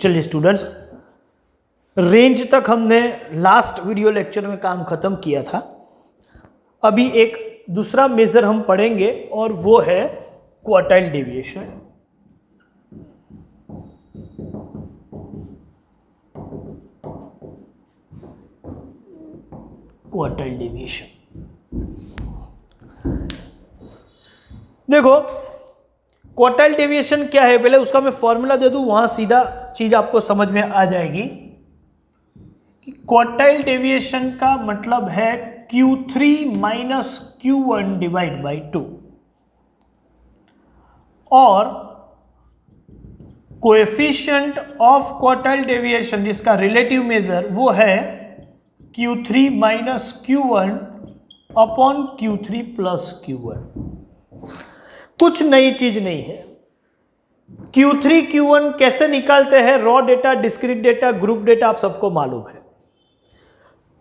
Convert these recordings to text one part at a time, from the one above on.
चलिए students, range तक हमने लास्ट वीडियो लेक्चर में काम खत्म किया था। अभी एक दूसरा मेजर हम पढ़ेंगे और वो है क्वार्टाइल डेविएशन। क्वार्टाइल डेविएशन देखो, क्वार्टाइल डेविएशन क्या है, पहले उसका मैं फॉर्मूला दे दूं, वहां सीधा चीज आपको समझ में आ जाएगी। क्वार्टाइल डेविएशन का मतलब है Q3 minus Q1 divide by 2 और कोएफिशिएंट ऑफ क्वार्टाइल डेविएशन जिसका रिलेटिव मेजर वो है Q3 minus Q1 upon Q3 plus Q1। कुछ नई चीज नहीं है। Q3 Q1 कैसे निकालते हैं, raw data, discrete data, group data आप सबको मालूम है।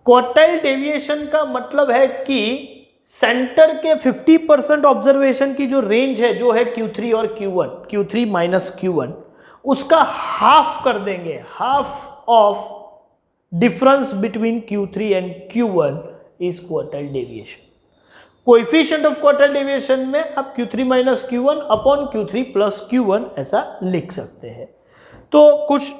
क्वार्टाइल डेविएशन का मतलब है कि सेंटर के 50% ऑब्जर्वेशन की जो रेंज है, जो है Q3 और Q1, Q3 माइनस Q1, उसका हाफ कर देंगे। Half of difference between Q3 and Q1 is quartile deviation. Coefficient of quartile deviation में आप Q3 minus Q1 upon Q3 plus Q1 ऐसा लिख सकते हैं। तो कुछ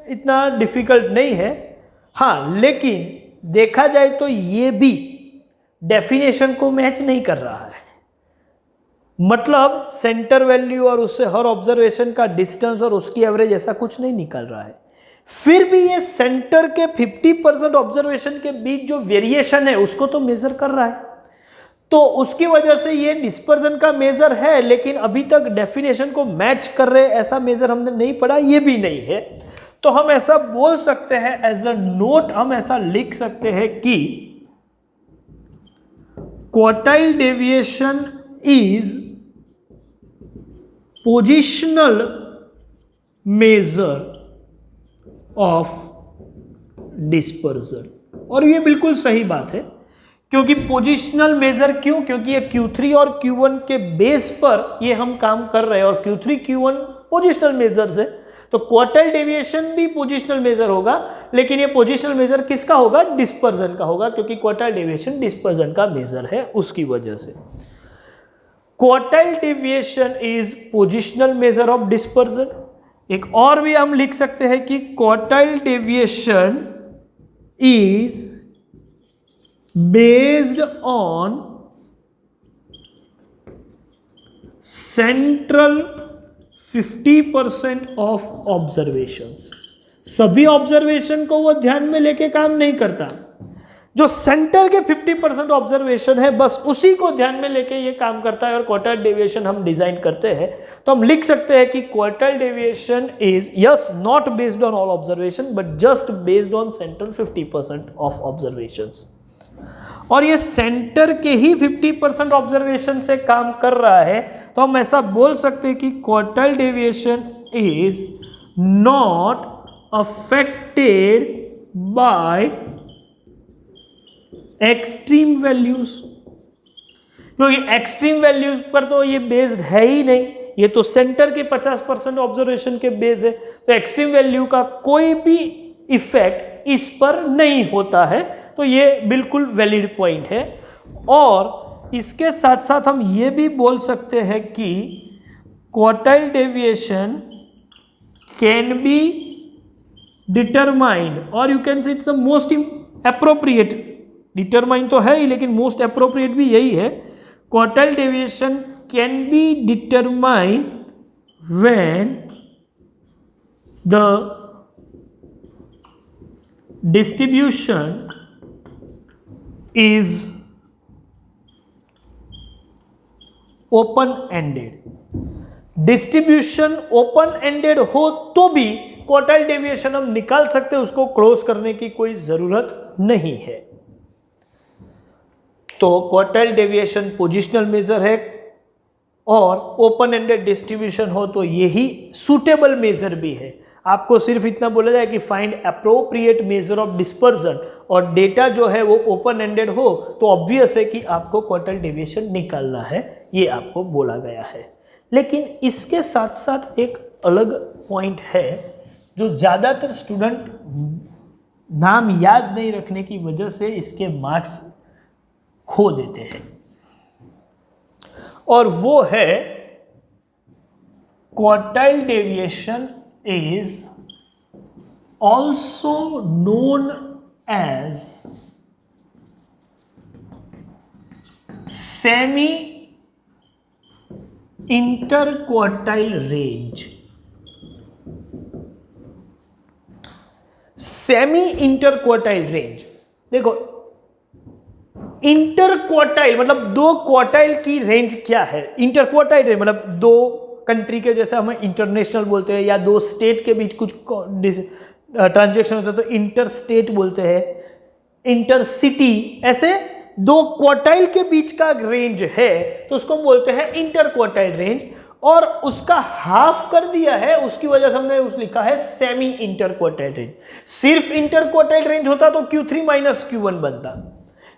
इतना डिफिकल्ट नहीं है। हाँ, लेकिन देखा जाए तो ये भी डेफिनेशन को मैच नहीं कर रहा है। मतलब सेंटर वैल्यू और उससे हर ऑब्जर्वेशन का डिस्टेंस और उसकी एवरेज ऐसा कुछ नहीं निकल रहा है। फिर भी ये सेंटर के 50% ऑब्जर्वेशन के बीच जो वेरिएशन है उसको तो मेजर कर रहा है। तो उसकी वजह से ये डिस्पर्जन का मेजर है, लेकिन अभी तक डेफिनेशन को मैच कर रहे ऐसा मेजर हमने नहीं पढ़ा, ये भी नहीं है। तो हम ऐसा बोल सकते हैं, एज अ नोट हम ऐसा लिख सकते हैं कि quartile deviation is positional measure of dispersion. और ये बिल्कुल सही बात है, क्योंकि पोजिशनल मेजर क्यों, क्योंकि ये Q3 और Q1 के बेस पर ये हम काम कर रहे हैं और Q3 Q1 पोजिशनल मेजर है। तो क्वार्टाइल डेविएशन भी पोजिशनल मेजर होगा, लेकिन ये पोजिशनल मेजर किसका होगा, डिस्पर्जन का होगा, क्योंकि क्वार्टाइल डेविएशन डिस्पर्जन का मेजर है, उसकी वजह से quartile deviation is positional measure of dispersion. एक और भी हम लिख सकते हैं कि quartile deviation is based on central 50% of observations। सभी ऑब्जर्वेशन को वो ध्यान में लेके काम नहीं करता, जो सेंटर के 50% ऑब्जर्वेशन है बस उसी को ध्यान में लेके ये काम करता है और क्वार्टाइल डेविएशन हम डिजाइन करते हैं। तो हम लिख सकते हैं कि quartile deviation is yes not based on all observation but just based on central 50% of observations. और ये सेंटर के ही 50% ऑब्जर्वेशन से काम कर रहा है, तो हम ऐसा बोल सकते हैं कि quartile deviation is not affected by extreme values, क्योंकि एक्सट्रीम वैल्यूज पर तो ये बेस्ड है ही नहीं, ये तो सेंटर के 50% ऑब्जर्वेशन के बेस है। तो एक्सट्रीम वैल्यू का कोई भी इफेक्ट इस पर नहीं होता है। तो ये बिल्कुल वैलिड पॉइंट है। और इसके साथ साथ हम ये भी बोल सकते हैं कि quartile deviation can be determined, और you can say it's most appropriate, determine तो है ही लेकिन मोस्ट एप्रोप्रिएट भी यही है। Quartile deviation can be determined when the distribution is open ended। Distribution open ended हो तो भी क्वार्टाइल डेविएशन हम निकाल सकते हैं, उसको क्लोज करने की कोई जरूरत नहीं है। तो क्वार्टाइल डेविएशन पोजिशनल मेजर है और ओपन एंडेड डिस्ट्रीब्यूशन हो तो यही सूटेबल मेजर भी है। आपको सिर्फ इतना बोला जाए कि find appropriate measure of dispersion, और डेटा जो है वो ओपन एंडेड हो तो ऑब्वियस है कि आपको क्वार्टाइल डेविएशन निकालना है, ये आपको बोला गया है। लेकिन इसके साथ साथ एक अलग पॉइंट है जो ज़्यादातर स्टूडेंट नाम याद नहीं रखने की वजह से इसके मार्क्स खो देते हैं, और वो है quartile deviation is also known as semi interquartile range. Semi interquartile range, देखो इंटरक्वार्टाइल मतलब दो क्वार्टाइल की रेंज क्या है? इंटरक्वार्टाइल रेंज मतलब दो कंट्री के, जैसे हम इंटरनेशनल बोलते हैं, या दो स्टेट के बीच कुछ ट्रांजैक्शन होता है तो इंटर स्टेट बोलते हैं, इंटर सिटी, ऐसे दो क्वार्टाइल के बीच का रेंज है तो उसको हम बोलते हैं इंटर क्वार्टाइल रेंज, और उसका हाफ कर दिया है, उसकी वजह से हमने उस लिखा है सेमी इंटर क्वार्टाइल रेंज। सिर्फ इंटर क्वार्टाइल रेंज होता तो Q3 माइनस Q1 बनता,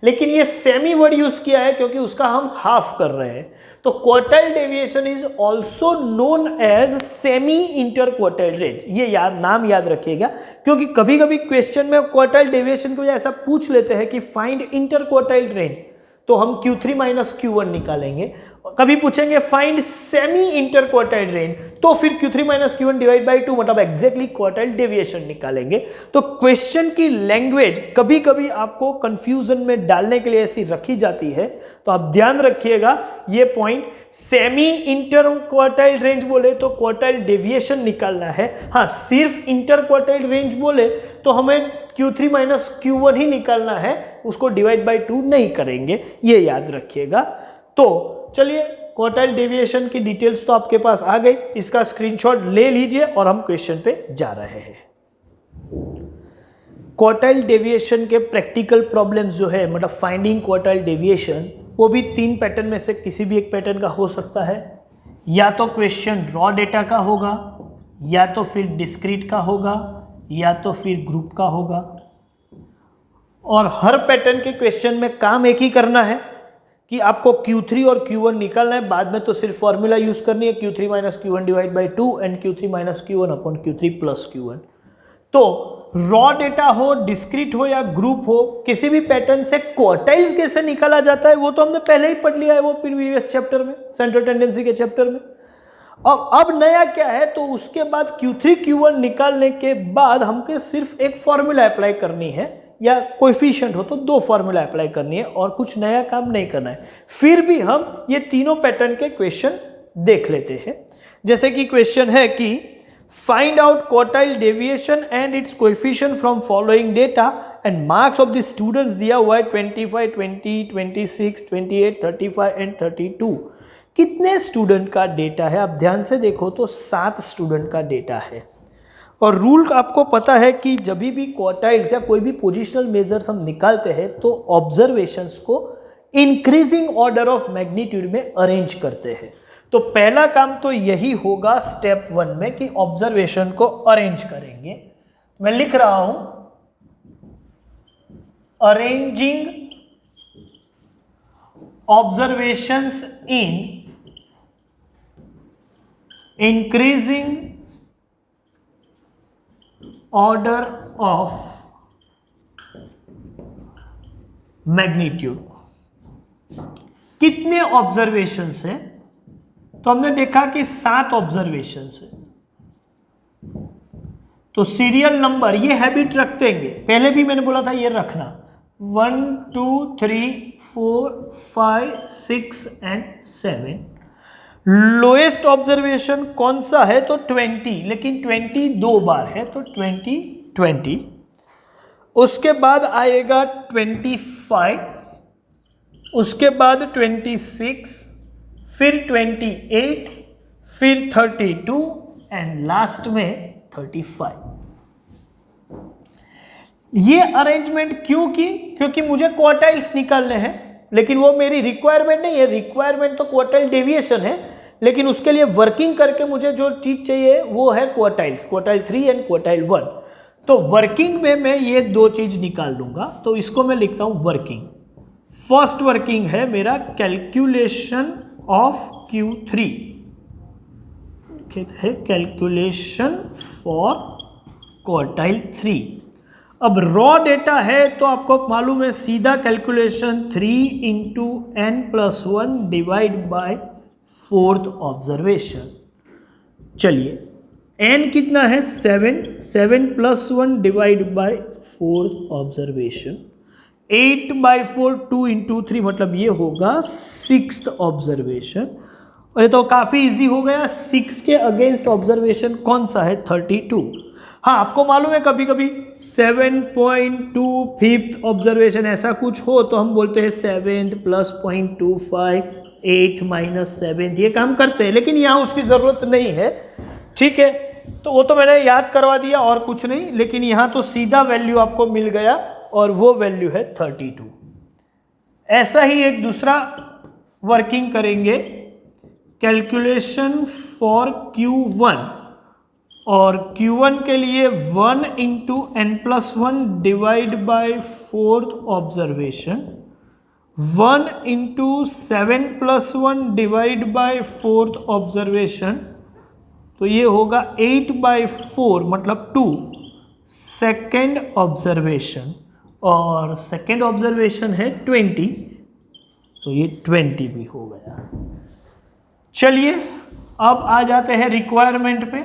लेकिन ये सेमी वर्ड यूज किया है क्योंकि उसका हम हाफ कर रहे हैं। तो quartile deviation is also known as semi inter quartile range, ये नाम याद रखिएगा, क्योंकि कभी कभी क्वेश्चन में क्वार्टाइल डेविएशन को ऐसा पूछ लेते हैं कि फाइंड इंटर क्वार्टाइल रेंज, तो हम Q3 माइनस Q1 निकालेंगे। कभी पूछेंगे find semi inter quartile range, तो फिर Q3 minus Q1 divide by 2 मतलब एग्जैक्टली क्वार्टाइल डेविएशन निकालेंगे। तो क्वेश्चन की लैंग्वेज कभी कभी आपको कंफ्यूजन में डालने के लिए ऐसी रखी जाती है, तो आप ध्यान रखिएगा ये point. Semi inter quartile range बोले तो क्वार्टाइल डेविएशन निकालना है, हाँ सिर्फ इंटर क्वार्टाइल रेंज बोले तो हमें Q3 माइनस Q1 ही निकालना है, उसको डिवाइड बाई 2 नहीं करेंगे, ये याद रखिएगा। तो चलिए क्वार्टाइल डेविएशन की डिटेल्स तो आपके पास आ गई, इसका स्क्रीनशॉट ले लीजिए और हम क्वेश्चन पे जा रहे हैं। क्वार्टाइल डेविएशन के प्रैक्टिकल प्रॉब्लम्स जो है, मतलब फाइंडिंग क्वार्टाइल डेविएशन, वो भी 3 पैटर्न में से किसी भी एक पैटर्न का हो सकता है। या तो क्वेश्चन रॉ डेटा का होगा, या तो फिर डिस्क्रीट का होगा, या तो फिर ग्रुप का होगा। और हर पैटर्न के क्वेश्चन में काम एक ही करना है कि आपको Q3 और Q1 निकालना है, बाद में तो सिर्फ फॉर्मूला यूज करनी है Q3 minus Q1 divide by 2 and Q3 minus Q1 upon Q3 plus Q1। तो रॉ डेटा हो, डिस्क्रीट हो या ग्रुप हो, किसी भी पैटर्न से क्वार्टाइल्स कैसे निकाला जाता है वो तो हमने पहले ही पढ़ लिया है, वो प्रीवियस चैप्टर में, सेंट्रल टेंडेंसी के चैप्टर में। अब नया क्या है, तो उसके बाद Q3 Q1 निकालने के बाद हमको सिर्फ एक फॉर्मूला अप्लाई करनी है, या कोएफिशिएंट हो तो 2 फॉर्मूला अप्लाई करनी है, और कुछ नया काम नहीं करना है। फिर भी हम ये तीनों पैटर्न के क्वेश्चन देख लेते हैं। जैसे कि क्वेश्चन है कि find out quartile deviation and it's coefficient from following data and marks of the students दिया हुआ है 25, 20, 26, 28, 35 एंड 32। कितने स्टूडेंट का डेटा है? आप ध्यान से देखो तो 7 स्टूडेंट का डेटा है। और रूल आपको पता है कि जब भी क्वार्टाइल्स या कोई भी पोजिशनल मेजर्स हम निकालते हैं तो ऑब्जर्वेशंस को इंक्रीजिंग ऑर्डर ऑफ मैग्नीट्यूड में अरेंज करते हैं। तो पहला काम तो यही होगा स्टेप 1 में कि ऑब्जर्वेशन को अरेंज करेंगे। मैं लिख रहा हूं arranging observations in increasing order of magnitude. कितने ऑब्जर्वेशंस हैं? तो हमने देखा कि 7 ऑब्जर्वेशंस है। तो सीरियल नंबर, ये हैबिट रखते हैं, पहले भी मैंने बोला था ये रखना, 1 2 3 4 5 6 एंड 7। लोएस्ट ऑब्जर्वेशन कौन सा है? तो 20, लेकिन 20 2 बार है तो 20। उसके बाद आएगा 25, उसके बाद 26, फिर 28, फिर 32 एंड लास्ट में 35। ये अरेंजमेंट क्यों की? क्योंकि मुझे क्वार्टाइल्स निकालने हैं, लेकिन वो मेरी रिक्वायरमेंट नहीं है। रिक्वायरमेंट तो क्वार्टाइल डेविएशन है, लेकिन उसके लिए वर्किंग करके मुझे जो चीज चाहिए वो है क्वार्टाइल्स, क्वार्टाइल 3 एंड क्वार्टाइल 1। तो वर्किंग में मैं ये 2 चीज निकाल लूंगा, तो इसको मैं लिखता हूं वर्किंग। फर्स्ट वर्किंग है मेरा कैलकुलेशन ऑफ Q3, है कैलकुलेशन फॉर क्वार्टाइल 3। अब रॉ डेटा है तो आपको मालूम है सीधा calculation 3 into n+1 divide by 4th observation. चलिए n कितना है 7 + 1 divide by 4th observation, 8/4 2 into 3 मतलब ये होगा 6th ऑब्जर्वेशन। और ये तो काफ़ी इजी हो गया, 6 के अगेंस्ट ऑब्जर्वेशन कौन सा है 32। हाँ आपको मालूम है कभी कभी 7.2 5th ऑब्जर्वेशन ऐसा कुछ हो तो हम बोलते हैं 7th + 0.25 8th - 7th, ये काम करते हैं, लेकिन यहाँ उसकी ज़रूरत नहीं है। ठीक है, तो वो तो मैंने याद करवा दिया और कुछ नहीं, लेकिन यहाँ तो सीधा वैल्यू आपको मिल गया और वो वैल्यू है 32। ऐसा ही एक दूसरा वर्किंग करेंगे, कैलकुलेशन फॉर Q1, और Q1 के लिए 1 into n+1 divide by 4th observation, 1 into 7 + 1 divide by 4th observation, तो ये होगा 8/4 मतलब 2 सेकेंड ऑब्जर्वेशन, और सेकेंड ऑब्जर्वेशन है 20, तो ये 20 भी हो गया। चलिए अब आ जाते हैं रिक्वायरमेंट पे।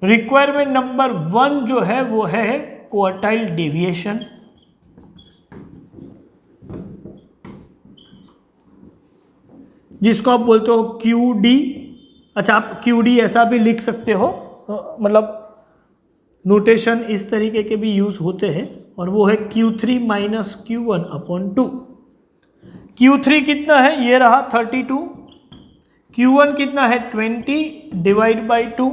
रिक्वायरमेंट नंबर 1 जो है वो है क्वार्टाइल डेविएशन। जिसको आप बोलते हो QD। अच्छा, आप QD ऐसा भी लिख सकते हो, मतलब नोटेशन इस तरीके के भी यूज होते हैं, और वो है Q3 - Q1/2। Q3 कितना है, ये रहा 32, Q1 कितना है 20 डिवाइड बाई 2,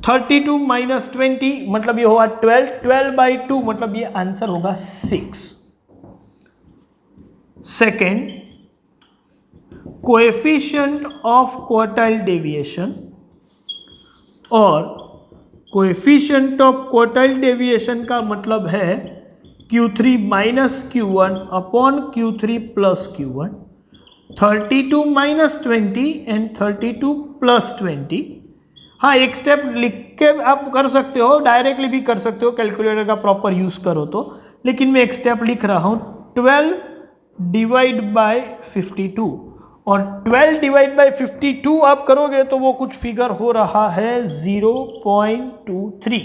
32 - 20 मतलब ये होगा 12, 12/2 मतलब ये आंसर होगा 6। Second, coefficient of quartile deviation, और कोएफिशिएंट ऑफ क्वार्टाइल डेविएशन का मतलब है Q3 - Q1/Q3 + Q1, 32 - 20 एंड 32 + 20। हाँ, एक स्टेप लिख के आप कर सकते हो, डायरेक्टली भी कर सकते हो कैलकुलेटर का प्रॉपर यूज करो तो, लेकिन मैं एक स्टेप लिख रहा हूँ 12 डिवाइड बाय 52, और 12 डिवाइड बाय 52 आप करोगे तो वो कुछ फिगर हो रहा है 0.23।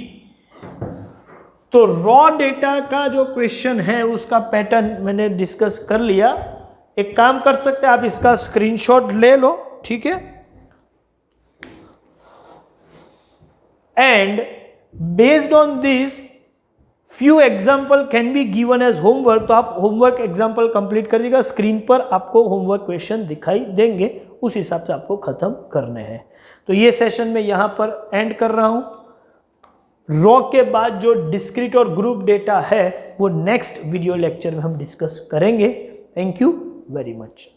तो रॉ डेटा का जो क्वेश्चन है उसका पैटर्न मैंने डिस्कस कर लिया। एक काम कर सकते हैं, आप इसका स्क्रीनशॉट ले लो, ठीक है, and based on this few example can be given as homework. तो आप होमवर्क एग्जाम्पल कंप्लीट कर दीजिएगा, स्क्रीन पर आपको होमवर्क क्वेश्चन दिखाई देंगे, उस हिसाब से आपको खत्म करने हैं। तो ये सेशन में यहां पर एंड कर रहा हूं। रॉ के बाद जो डिस्क्रीट और ग्रुप डेटा है वो नेक्स्ट वीडियो लेक्चर में हम डिस्कस करेंगे। Thank you very much.